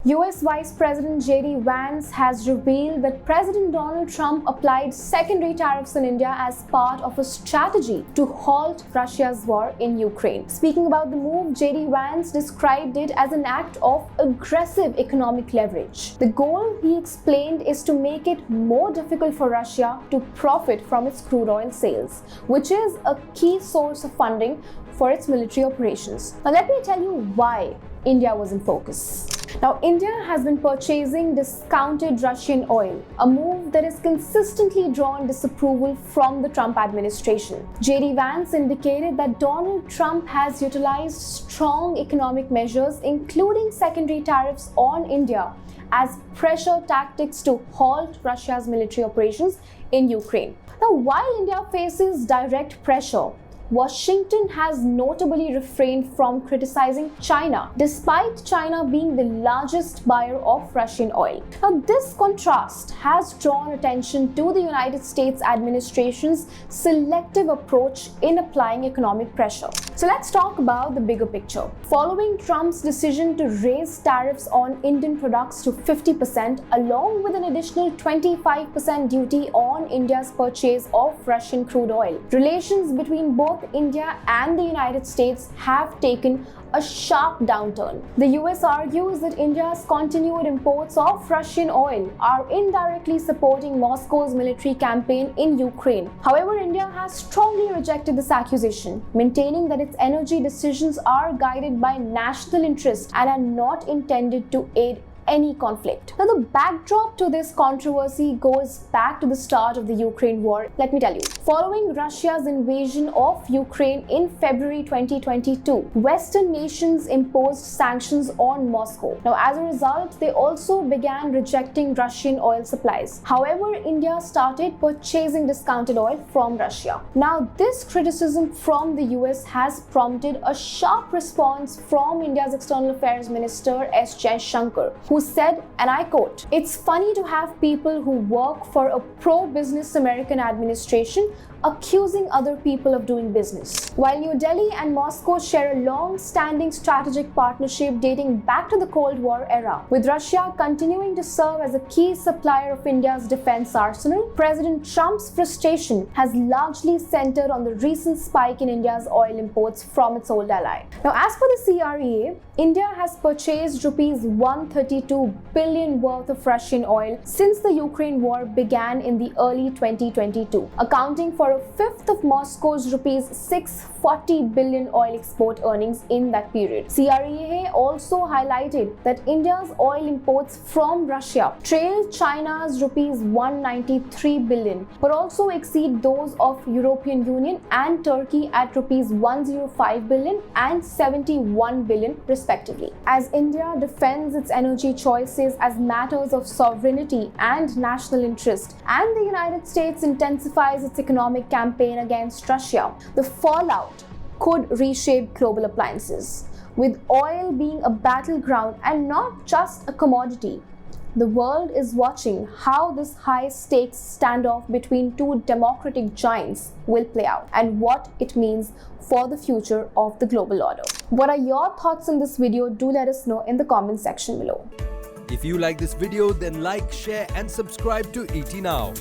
US Vice President J.D. Vance has revealed that President Donald Trump applied secondary tariffs on India as part of a strategy to halt Russia's war in Ukraine. Speaking about the move, J.D. Vance described it as an act of aggressive economic leverage. The goal, he explained, is to make it more difficult for Russia to profit from its crude oil sales, which is a key source of funding for its military operations. Now let me tell you why India was in focus. Now, India has been purchasing discounted Russian oil, a move that has consistently drawn disapproval from the Trump administration. J.D. Vance indicated that Donald Trump has utilized strong economic measures, including secondary tariffs on India, as pressure tactics to halt Russia's military operations in Ukraine. Now, while India faces direct pressure, Washington has notably refrained from criticizing China, despite China being the largest buyer of Russian oil. Now, this contrast has drawn attention to the United States administration's selective approach in applying economic pressure. So let's talk about the bigger picture. Following Trump's decision to raise tariffs on Indian products to 50%, along with an additional 25% duty on India's purchase of Russian crude oil, relations between both India and the United States have taken a sharp downturn. The US argues that India's continued imports of Russian oil are indirectly supporting Moscow's military campaign in Ukraine. However, India has strongly rejected this accusation, maintaining that its energy decisions are guided by national interest and are not intended to aid any conflict. Now, the backdrop to this controversy goes back to the start of the Ukraine war. Let me tell you. Following Russia's invasion of Ukraine in February 2022, Western nations imposed sanctions on Moscow. Now, as a result, they also began rejecting Russian oil supplies. However, India started purchasing discounted oil from Russia. Now, this criticism from the US has prompted a sharp response from India's External Affairs Minister S. Jaishankar, who said, and I quote, "It's funny to have people who work for a pro-business American administration accusing other people of doing business." While New Delhi and Moscow share a long-standing strategic partnership dating back to the Cold War era, with Russia continuing to serve as a key supplier of India's defense arsenal, President Trump's frustration has largely centered on the recent spike in India's oil imports from its old ally. Now, as per the CREA, India has purchased rupees 132 billion worth of Russian oil since the Ukraine war began in the early 2022, accounting for a fifth of Moscow's rupees 640 billion oil export earnings in that period. CREA also highlighted that India's oil imports from Russia trail China's rupees 193 billion, but also exceed those of European Union and Turkey at rupees 105 billion and 71 billion respectively. As India defends its energy choices as matters of sovereignty and national interest, and the United States intensifies its economic campaign against Russia, the fallout could reshape global appliances. With oil being a battleground and not just a commodity, the world is watching how this high-stakes standoff between two democratic giants will play out and what it means for the future of the global order. What are your thoughts on this video? Do let us know in the comment section below. If you like this video, then like, share and subscribe to ET Now.